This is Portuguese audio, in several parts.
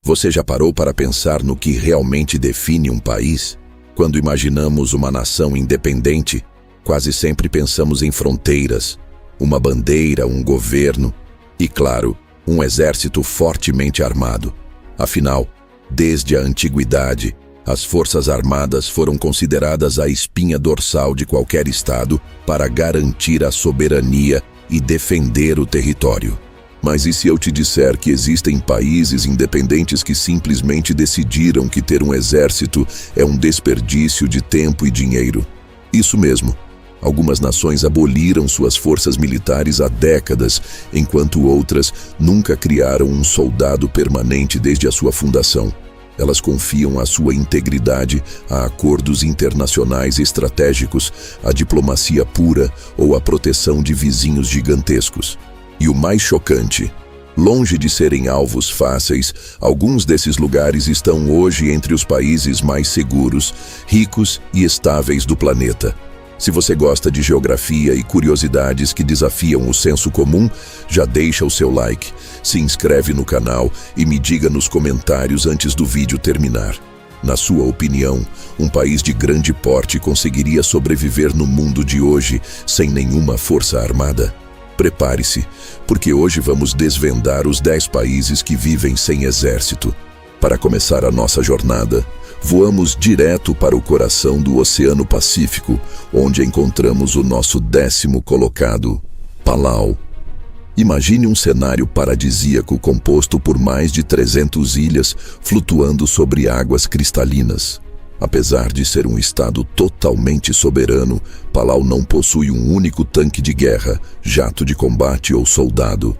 Você já parou para pensar no que realmente define um país? Quando imaginamos uma nação independente, quase sempre pensamos em fronteiras, uma bandeira, um governo e, claro, um exército fortemente armado. Afinal, desde a antiguidade, as Forças Armadas foram consideradas a espinha dorsal de qualquer estado para garantir a soberania e defender o território. Mas e se eu te disser que existem países independentes que simplesmente decidiram que ter um exército é um desperdício de tempo e dinheiro? Isso mesmo. Algumas nações aboliram suas forças militares há décadas, enquanto outras nunca criaram um soldado permanente desde a sua fundação. Elas confiam a sua integridade a acordos internacionais estratégicos, a diplomacia pura ou a proteção de vizinhos gigantescos. E o mais chocante, longe de serem alvos fáceis, alguns desses lugares estão hoje entre os países mais seguros, ricos e estáveis do planeta. Se você gosta de geografia e curiosidades que desafiam o senso comum, já deixa o seu like, se inscreve no canal e me diga nos comentários antes do vídeo terminar. Na sua opinião, um país de grande porte conseguiria sobreviver no mundo de hoje sem nenhuma força armada? Prepare-se, porque hoje vamos desvendar os 10 países que vivem sem exército. Para começar a nossa jornada, voamos direto para o coração do Oceano Pacífico, onde encontramos o nosso 10º colocado, Palau. Imagine um cenário paradisíaco composto por mais de 300 ilhas flutuando sobre águas cristalinas. Apesar de ser um estado totalmente soberano, Palau não possui um único tanque de guerra, jato de combate ou soldado.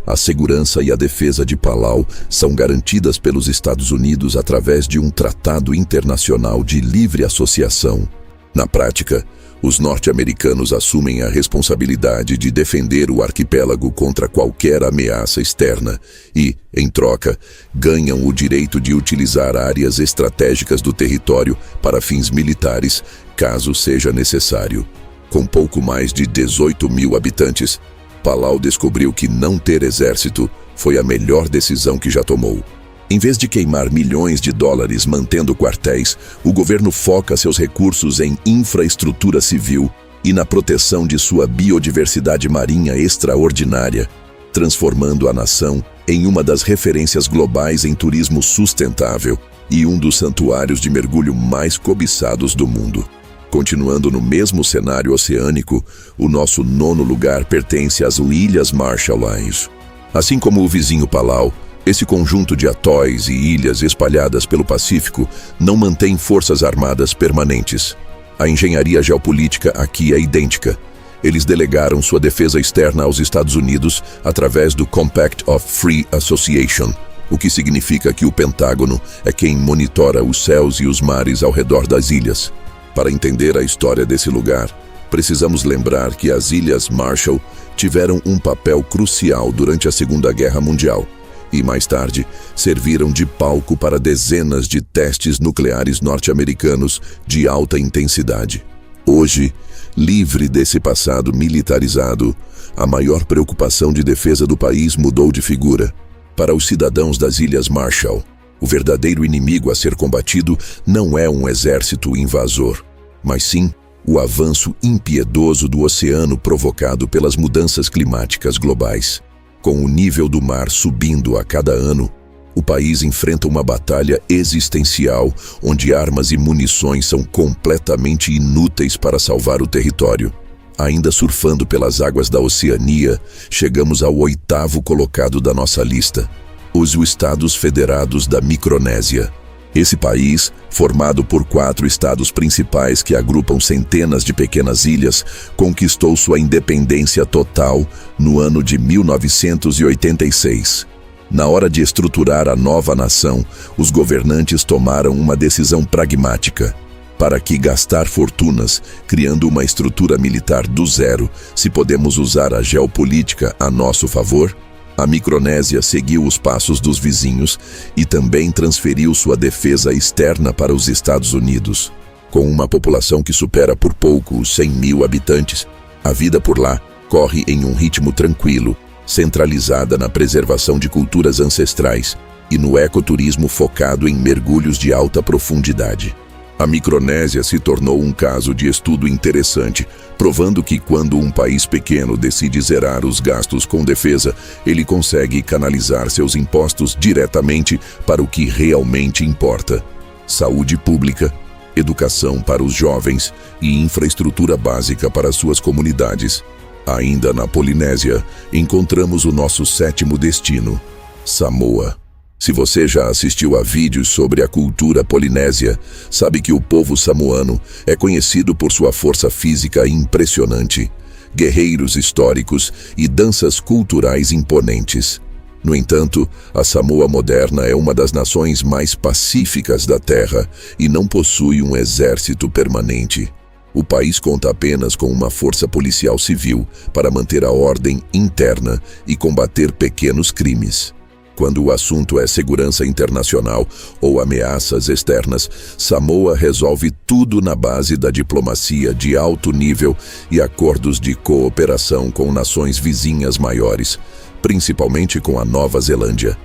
A segurança e a defesa de Palau são garantidas pelos Estados Unidos através de um tratado internacional de livre associação. Na prática, os norte-americanos assumem a responsabilidade de defender o arquipélago contra qualquer ameaça externa e, em troca, ganham o direito de utilizar áreas estratégicas do território para fins militares, caso seja necessário. Com pouco mais de 18 mil habitantes, Palau descobriu que não ter exército foi a melhor decisão que já tomou. Em vez de queimar milhões de dólares mantendo quartéis, o governo foca seus recursos em infraestrutura civil e na proteção de sua biodiversidade marinha extraordinária, transformando a nação em uma das referências globais em turismo sustentável e um dos santuários de mergulho mais cobiçados do mundo. Continuando no mesmo cenário oceânico, o nosso 9º lugar pertence às Ilhas Marshall Islands. Assim como o vizinho Palau, esse conjunto de atóis e ilhas espalhadas pelo Pacífico não mantém forças armadas permanentes. A engenharia geopolítica aqui é idêntica. Eles delegaram sua defesa externa aos Estados Unidos através do Compact of Free Association, o que significa que o Pentágono é quem monitora os céus e os mares ao redor das ilhas. Para entender a história desse lugar, precisamos lembrar que as Ilhas Marshall tiveram um papel crucial durante a Segunda Guerra Mundial e, mais tarde, serviram de palco para dezenas de testes nucleares norte-americanos de alta intensidade. Hoje, livre desse passado militarizado, a maior preocupação de defesa do país mudou de figura. Para os cidadãos das Ilhas Marshall, o verdadeiro inimigo a ser combatido não é um exército invasor, mas sim o avanço impiedoso do oceano provocado pelas mudanças climáticas globais. Com o nível do mar subindo a cada ano, o país enfrenta uma batalha existencial onde armas e munições são completamente inúteis para salvar o território. Ainda surfando pelas águas da Oceania, chegamos ao 8º colocado da nossa lista, os Estados Federados da Micronésia. Esse país, formado por 4 estados principais que agrupam centenas de pequenas ilhas, conquistou sua independência total no ano de 1986. Na hora de estruturar a nova nação, os governantes tomaram uma decisão pragmática. Para que gastar fortunas criando uma estrutura militar do zero, se podemos usar a geopolítica a nosso favor? A Micronésia seguiu os passos dos vizinhos e também transferiu sua defesa externa para os Estados Unidos. Com uma população que supera por pouco os 100 mil habitantes, a vida por lá corre em um ritmo tranquilo, centralizada na preservação de culturas ancestrais e no ecoturismo focado em mergulhos de alta profundidade. A Micronésia se tornou um caso de estudo interessante, provando que quando um país pequeno decide zerar os gastos com defesa, ele consegue canalizar seus impostos diretamente para o que realmente importa: saúde pública, educação para os jovens e infraestrutura básica para suas comunidades. Ainda na Polinésia, encontramos o nosso sétimo destino, Samoa. Se você já assistiu a vídeos sobre a cultura polinésia, sabe que o povo samoano é conhecido por sua força física impressionante, guerreiros históricos e danças culturais imponentes. No entanto, a Samoa moderna é uma das nações mais pacíficas da Terra e não possui um exército permanente. O país conta apenas com uma força policial civil para manter a ordem interna e combater pequenos crimes. Quando o assunto é segurança internacional ou ameaças externas, Samoa resolve tudo na base da diplomacia de alto nível e acordos de cooperação com nações vizinhas maiores, principalmente com a Nova Zelândia.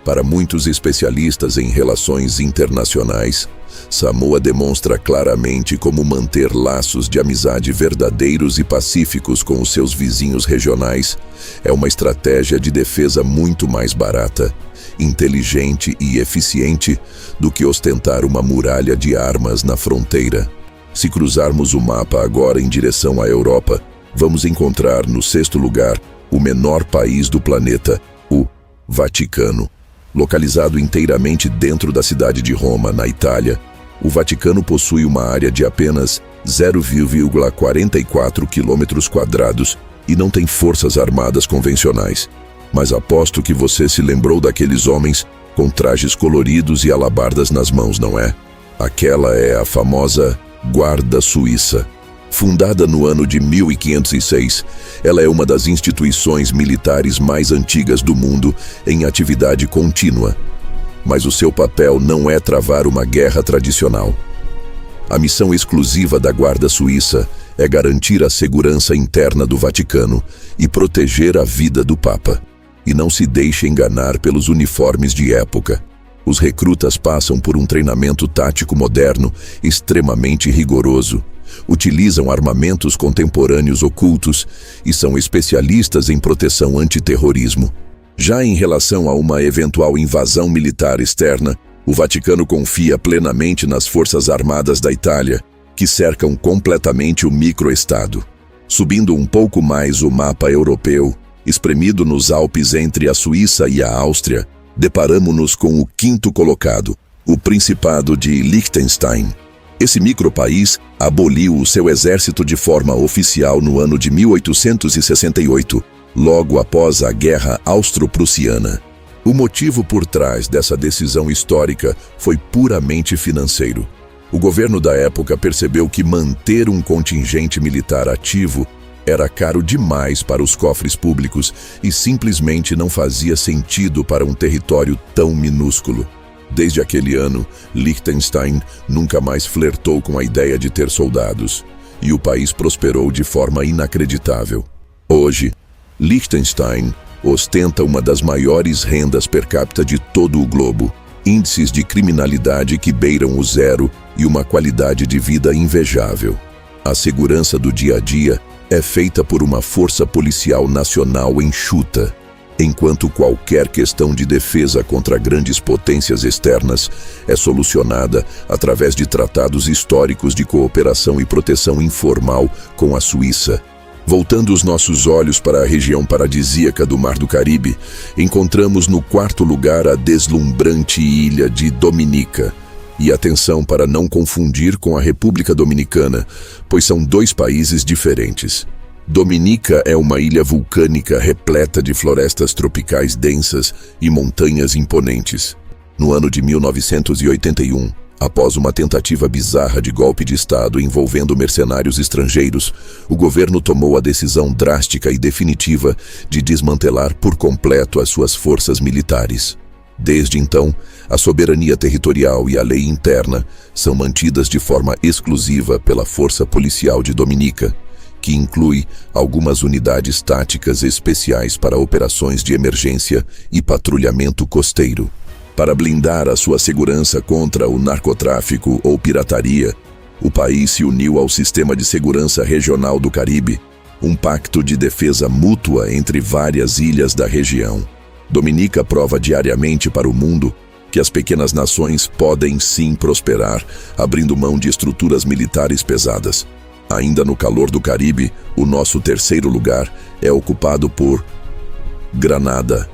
Para muitos especialistas em relações internacionais, Samoa demonstra claramente como manter laços de amizade verdadeiros e pacíficos com os seus vizinhos regionais é uma estratégia de defesa muito mais barata, inteligente e eficiente do que ostentar uma muralha de armas na fronteira. Se cruzarmos o mapa agora em direção à Europa, vamos encontrar no sexto lugar o menor país do planeta, o Vaticano. Localizado inteiramente dentro da cidade de Roma, na Itália, o Vaticano possui uma área de apenas 0,44 km² e não tem forças armadas convencionais. Mas aposto que você se lembrou daqueles homens com trajes coloridos e alabardas nas mãos, não é? Aquela é a famosa Guarda Suíça. Fundada no ano de 1506, ela é uma das instituições militares mais antigas do mundo em atividade contínua. Mas o seu papel não é travar uma guerra tradicional. A missão exclusiva da Guarda Suíça é garantir a segurança interna do Vaticano e proteger a vida do Papa. E não se deixe enganar pelos uniformes de época. Os recrutas passam por um treinamento tático moderno extremamente rigoroso. Utilizam armamentos contemporâneos ocultos e são especialistas em proteção antiterrorismo. Já em relação a uma eventual invasão militar externa, o Vaticano confia plenamente nas Forças Armadas da Itália, que cercam completamente o microestado. Subindo um pouco mais o mapa europeu, espremido nos Alpes entre a Suíça e a Áustria, deparamo-nos com o quinto colocado, o Principado de Liechtenstein. Esse micropaís aboliu o seu exército de forma oficial no ano de 1868, logo após a Guerra Austro-Prussiana. O motivo por trás dessa decisão histórica foi puramente financeiro. O governo da época percebeu que manter um contingente militar ativo era caro demais para os cofres públicos e simplesmente não fazia sentido para um território tão minúsculo. Desde aquele ano, Liechtenstein nunca mais flertou com a ideia de ter soldados, e o país prosperou de forma inacreditável. Hoje, Liechtenstein ostenta uma das maiores rendas per capita de todo o globo, índices de criminalidade que beiram o zero e uma qualidade de vida invejável. A segurança do dia a dia é feita por uma força policial nacional enxuta, enquanto qualquer questão de defesa contra grandes potências externas é solucionada através de tratados históricos de cooperação e proteção informal com a Suíça. Voltando os nossos olhos para a região paradisíaca do Mar do Caribe, encontramos no quarto lugar a deslumbrante ilha de Dominica. E atenção para não confundir com a República Dominicana, pois são dois países diferentes. Dominica é uma ilha vulcânica repleta de florestas tropicais densas e montanhas imponentes. No ano de 1981, após uma tentativa bizarra de golpe de Estado envolvendo mercenários estrangeiros, o governo tomou a decisão drástica e definitiva de desmantelar por completo as suas forças militares. Desde então, a soberania territorial e a lei interna são mantidas de forma exclusiva pela Força Policial de Dominica, que inclui algumas unidades táticas especiais para operações de emergência e patrulhamento costeiro. Para blindar a sua segurança contra o narcotráfico ou pirataria, o país se uniu ao Sistema de Segurança Regional do Caribe, um pacto de defesa mútua entre várias ilhas da região. Dominica prova diariamente para o mundo que as pequenas nações podem sim prosperar, abrindo mão de estruturas militares pesadas. Ainda no calor do Caribe, o nosso terceiro lugar é ocupado por Granada.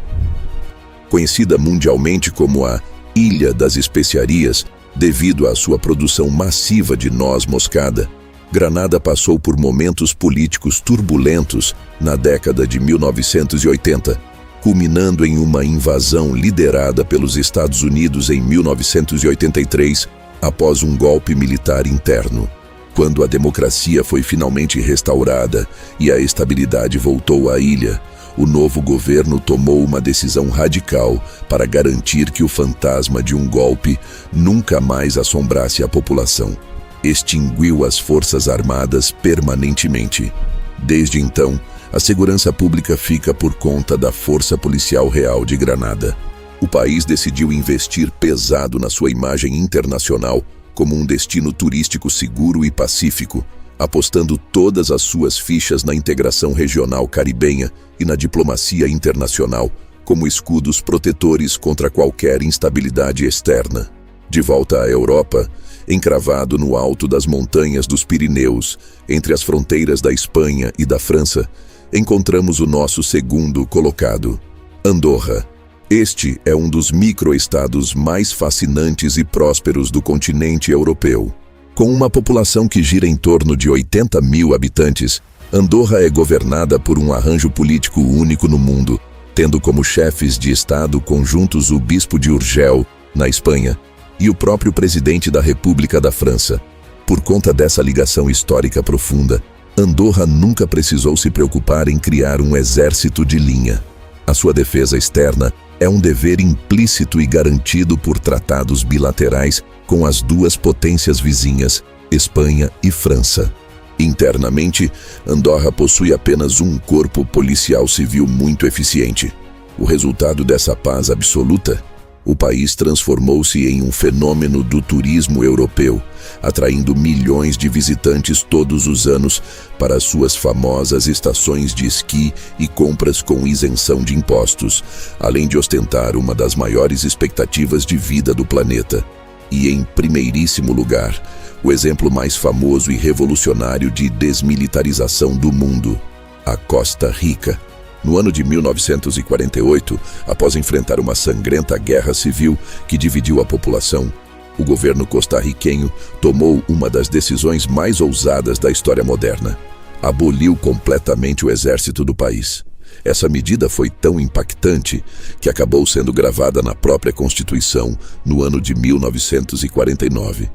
Conhecida mundialmente como a Ilha das Especiarias, devido à sua produção massiva de noz moscada, Granada passou por momentos políticos turbulentos na década de 1980, culminando em uma invasão liderada pelos Estados Unidos em 1983, após um golpe militar interno. Quando a democracia foi finalmente restaurada e a estabilidade voltou à ilha, o novo governo tomou uma decisão radical para garantir que o fantasma de um golpe nunca mais assombrasse a população. Extinguiu as forças armadas permanentemente. Desde então, a segurança pública fica por conta da Força Policial Real de Granada. O país decidiu investir pesado na sua imagem internacional como um destino turístico seguro e pacífico, apostando todas as suas fichas na integração regional caribenha e na diplomacia internacional como escudos protetores contra qualquer instabilidade externa. De volta à Europa, encravado no alto das montanhas dos Pirineus, entre as fronteiras da Espanha e da França, encontramos o nosso segundo colocado, Andorra. Este é um dos microestados mais fascinantes e prósperos do continente europeu. Com uma população que gira em torno de 80 mil habitantes, Andorra é governada por um arranjo político único no mundo, tendo como chefes de Estado conjuntos o Bispo de Urgel, na Espanha, e o próprio presidente da República da França. Por conta dessa ligação histórica profunda, Andorra nunca precisou se preocupar em criar um exército de linha. A sua defesa externa é um dever implícito e garantido por tratados bilaterais com as duas potências vizinhas, Espanha e França. Internamente, Andorra possui apenas um corpo policial civil muito eficiente. O resultado dessa paz absoluta? O país transformou-se em um fenômeno do turismo europeu, atraindo milhões de visitantes todos os anos para suas famosas estações de esqui e compras com isenção de impostos, além de ostentar uma das maiores expectativas de vida do planeta. E em primeiríssimo lugar, o exemplo mais famoso e revolucionário de desmilitarização do mundo, a Costa Rica. No ano de 1948, após enfrentar uma sangrenta guerra civil que dividiu a população, o governo costarriquenho tomou uma das decisões mais ousadas da história moderna. Aboliu completamente o exército do país. Essa medida foi tão impactante que acabou sendo gravada na própria Constituição no ano de 1949.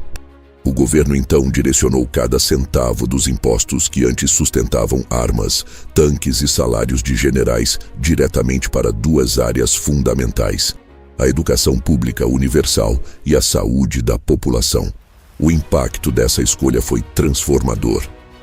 O governo então direcionou cada centavo dos impostos que antes sustentavam armas, tanques e salários de generais diretamente para duas áreas fundamentais: a educação pública universal e a saúde da população. O impacto dessa escolha foi transformador.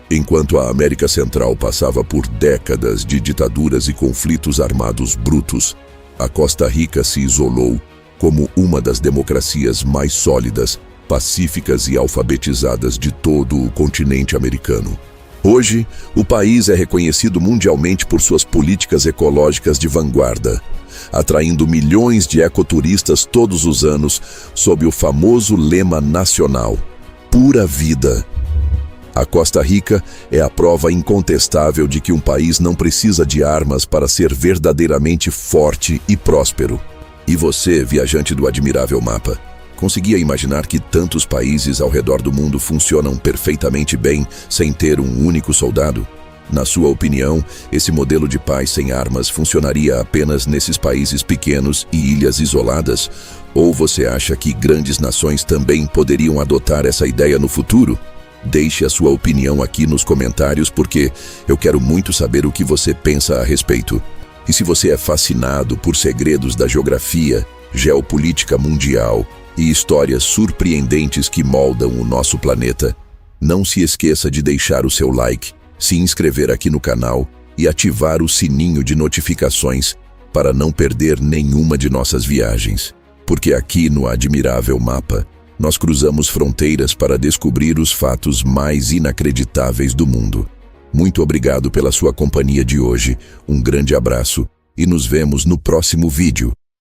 Enquanto a América Central passava por décadas de ditaduras e conflitos armados brutos, a Costa Rica se isolou como uma das democracias mais sólidas, pacíficas e alfabetizadas de todo o continente americano. Hoje, o país é reconhecido mundialmente por suas políticas ecológicas de vanguarda, atraindo milhões de ecoturistas todos os anos sob o famoso lema nacional: Pura Vida. A Costa Rica é a prova incontestável de que um país não precisa de armas para ser verdadeiramente forte e próspero. E você, viajante do admirável mapa, conseguia imaginar que tantos países ao redor do mundo funcionam perfeitamente bem sem ter um único soldado? Na sua opinião, esse modelo de paz sem armas funcionaria apenas nesses países pequenos e ilhas isoladas? Ou você acha que grandes nações também poderiam adotar essa ideia no futuro? Deixe a sua opinião aqui nos comentários, porque eu quero muito saber o que você pensa a respeito. E se você é fascinado por segredos da geografia, geopolítica mundial e histórias surpreendentes que moldam o nosso planeta, não se esqueça de deixar o seu like, se inscrever aqui no canal e ativar o sininho de notificações para não perder nenhuma de nossas viagens. porque aqui no Admirável Mapa, nós cruzamos fronteiras para descobrir os fatos mais inacreditáveis do mundo. Muito obrigado pela sua companhia de hoje, um grande abraço e nos vemos no próximo vídeo.